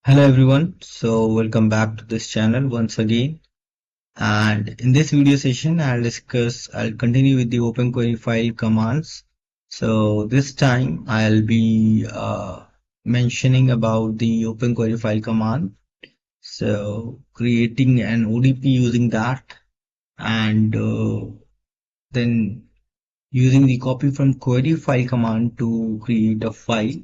Hello everyone, so welcome back to this channel once again, and in this video session I'll continue with the OpenQuery file commands. So this time I'll be mentioning about the OpenQuery file command, so creating an ODP using that, and then using the copy from query file command to create a file,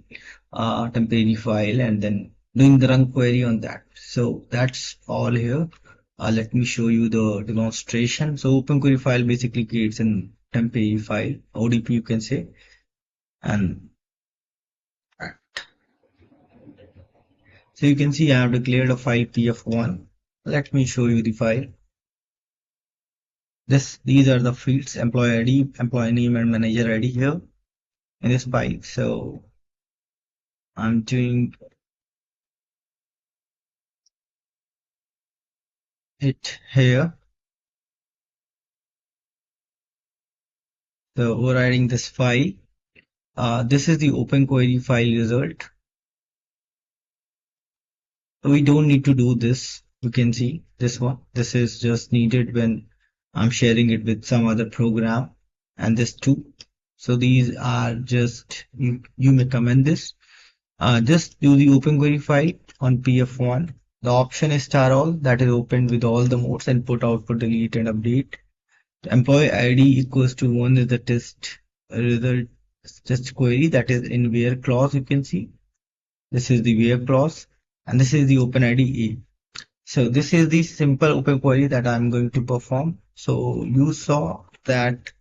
temporary file, and then doing the run query on that. So that's all here. Let me show you the demonstration. So OpenQuery file basically creates an temporary file, ODP you can say, and so you can see I have declared a file pf1. Let me show you the file. These are the fields: employee ID, employee name, and manager ID here in this file. So I'm doing it here. So overriding this file, this is the OpenQuery file result. So we don't need to do this. You can see this one. This is just needed when I'm sharing it with some other program, and this too. So these are just, you may comment this. Just do the OpenQuery file on pf1. The option is star all, that is opened with all the modes, and put output, delete, and update. The employee ID equals to 1 is the test result test query, that is in where clause. You can see this is the where clause, and this is the OpenID A. So this is the simple open query that I'm going to perform. So you saw that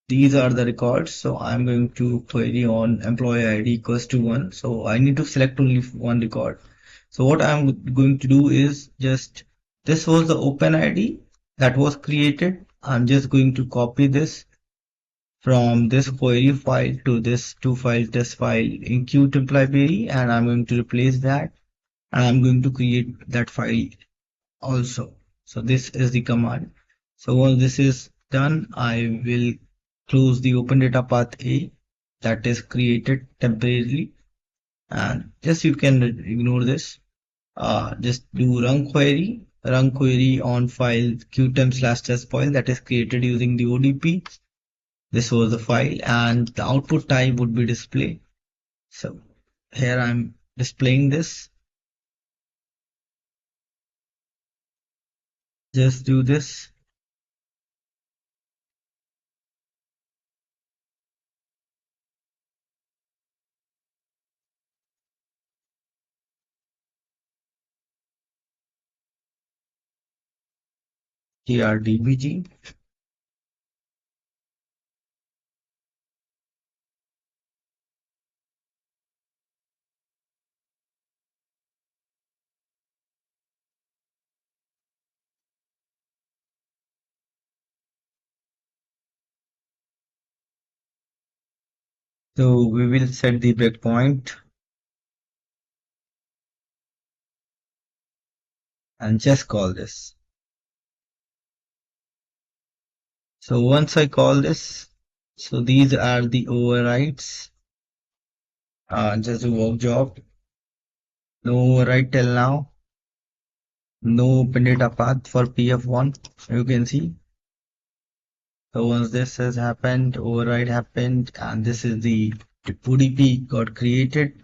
these are the records. So I'm going to query on employee ID equals to 1. So I need to select only one record. So what I'm going to do is just, this was the OpenID that was created. I'm just going to copy this from this query file to this two file test file in Qtemp library, and I'm going to replace that, and I'm going to create that file also. So this is the command. So once this is done, I will close the open data path A that is created temporarily, and just you can ignore this. Just do run query on file qtemp/test file that is created using the ODP. This was the file, and the output type would be display. So here I'm displaying this. Just do this. TRDBG. So we will set the breakpoint and just call this. So once I call this, so these are the overrides. Just a work job. No override till now. No open data path for PF1. You can see. So once this has happened, override happened, and this is the ODP got created.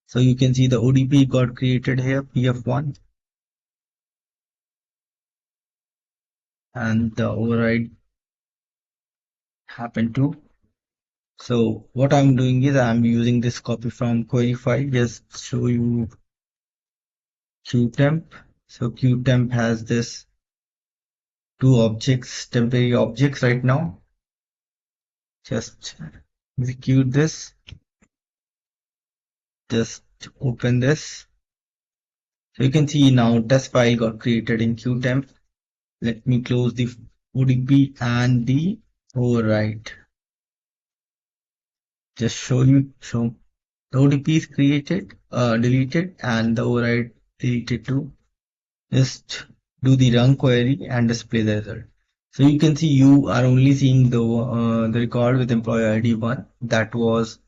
So you can see the ODP got created here, PF1, and the override happened too. So what I'm doing is I'm using this copy from query file, just show you Qtemp. So Qtemp has this two objects, temporary objects right now. Just execute this. Just open this. So you can see now test file got created in Qtemp. Let me close the ODP and the override. Just show the ODP is created, deleted, and the override deleted too. Just do the run query and display the result. So you can see you are only seeing the record with employee ID 1 that was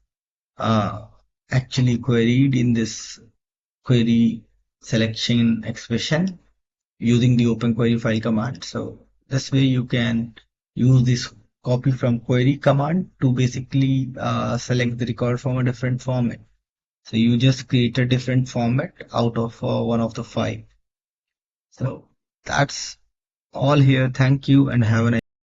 actually queried in this query selection expression using the OpenQuery file command. So this way you can use this copy from query command to basically select the record from a different format. So you just create a different format out of one of the five. So that's all here. Thank you and have a nice